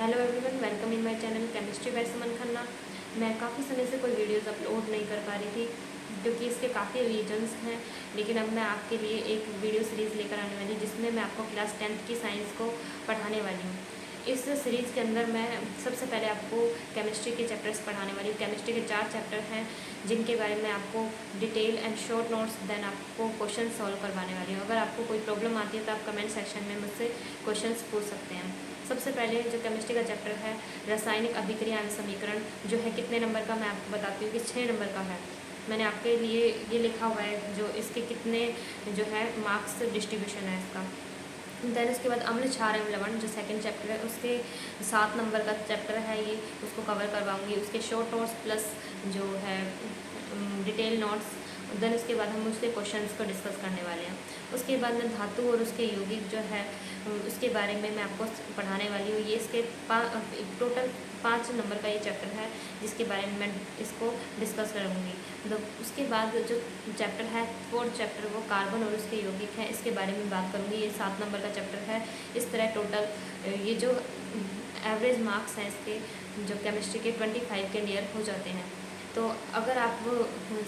Hello everyone, welcome in my channel chemistry by Suman Khanna. मैं काफ़ी समय से कोई वीडियोस अपलोड नहीं कर पा रही थी क्योंकि इसके काफ़ी रीजंस हैं, लेकिन अब मैं आपके लिए एक वीडियो सीरीज़ लेकर आने वाली हूँ जिसमें मैं आपको क्लास 10th की साइंस को पढ़ाने वाली हूँ। इस सीरीज़ के अंदर मैं सबसे पहले आपको केमिस्ट्री के चैप्टर्स पढ़ाने वाली हूँ। केमिस्ट्री के 4 चैप्टर हैं जिनके बारे में आपको detail and short notes then आपको क्वेश्चन सॉल्व करवाने वाली हूँ। अगर आपको कोई प्रॉब्लम आती है तो आप कमेंट सेक्शन में मुझसे क्वेश्चंस पूछ सकते हैं। सबसे पहले जो केमिस्ट्री का चैप्टर है रासायनिक अभिक्रिया एवं समीकरण, जो है कितने नंबर का, मैं आपको बताती हूँ कि 6 नंबर का है। मैंने आपके लिए ये लिखा हुआ है जो इसके कितने जो है मार्क्स डिस्ट्रीब्यूशन है इसका। देन उसके बाद अम्ल क्षार एवं लवण जो सेकंड चैप्टर है उसके 7 नंबर का चैप्टर है, ये उसको कवर करवाऊंगी। उसके शॉर्ट नोट्स प्लस जो है डिटेल नोट्स। देन उसके बाद हम उसके क्वेश्चंस को डिस्कस करने वाले हैं। उसके बाद में धातु और उसके यौगिक जो है उसके बारे में मैं आपको पढ़ाने वाली हूँ। ये इसके टोटल 5 नंबर का ये चैप्टर है जिसके बारे में मैं इसको डिस्कस करूँगी। तो उसके बाद जो चैप्टर है 4th चैप्टर वो कार्बन और उसके यौगिक हैं, इसके बारे में बात करूँगी। ये 7 नंबर का चैप्टर है। इस तरह टोटल ये जो एवरेज मार्क्स हैं इसके जो केमिस्ट्री के 25 के नियर हो जाते हैं। तो अगर आप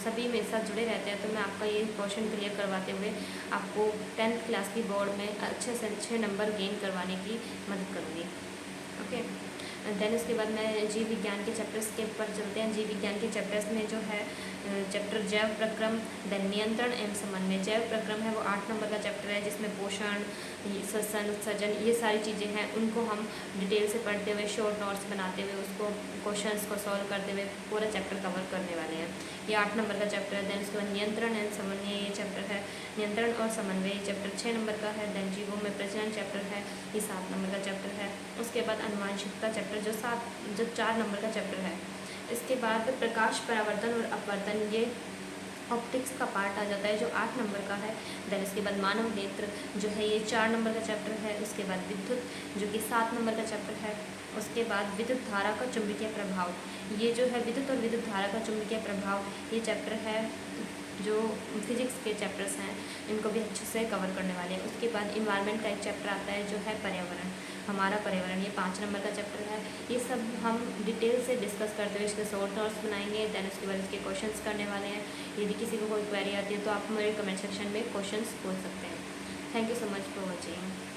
सभी मेरे साथ जुड़े रहते हैं तो मैं आपका ये क्वेश्चन क्लियर करवाते हुए आपको 10th क्लास की बोर्ड में अच्छे से अच्छे नंबर गेन करवाने की मदद करूँगी। ओके, देन उसके बाद मैं जीव विज्ञान के चैप्टर्स के ऊपर चलते हैं। जीव विज्ञान के चैप्टर्स में जो है चैप्टर जैव प्रक्रम, देन नियंत्रण एवं समन्वय। जैव प्रक्रम है वो 8 नंबर का चैप्टर है जिसमें पोषण, श्वसन, उत्सर्जन, ये सारी चीज़ें हैं उनको हम डिटेल से पढ़ते हुए शॉर्ट नोट्स बनाते हुए उसको क्वेश्चंस को सॉल्व करते हुए पूरा चैप्टर कवर करने वाले हैं। ये 8 नंबर का चैप्टर है। देन उसके बाद नियंत्रण एवं समन्वय ये चैप्टर है। नियंत्रण और समन्वय ये चैप्टर 6 नंबर का है। देन जीवों में प्रजनन चैप्टर है, ये 7 नंबर का चैप्टर है। उसके बाद अनुवांशिकता चैप्टर जो 4 नंबर का चैप्टर है। इसके बाद प्रकाश परावर्तन और अपवर्तन, ये ऑप्टिक्स का पार्ट आ जाता है जो 8 नंबर का है। देन इसके बाद मानव नेत्र जो है ये 4 नंबर का चैप्टर है। उसके बाद विद्युत जो कि 7 नंबर का चैप्टर है। उसके बाद विद्युत धारा का चुंबकीय प्रभाव, ये जो है विद्युत और विद्युत धारा का चुंबकीय प्रभाव ये चैप्टर है जो फिजिक्स के चैप्टर्स हैं, इनको भी अच्छे से कवर करने वाले हैं। उसके बाद इन्वायरमेंट का एक चैप्टर आता है जो है पर्यावरण, हमारा पर्यावरण, ये 5 नंबर का चैप्टर है। ये सब हम डिटेल से डिस्कस करते हुए इसके शॉर्ट नोट्स बनाएंगे। देन उसके बाद इसके क्वेश्चंस करने वाले हैं। यदि किसी को कोई क्वेरी आती है तो आप मेरे कमेंट सेक्शन में क्वेश्चंस पूछ सकते हैं। Thank you so much for watching.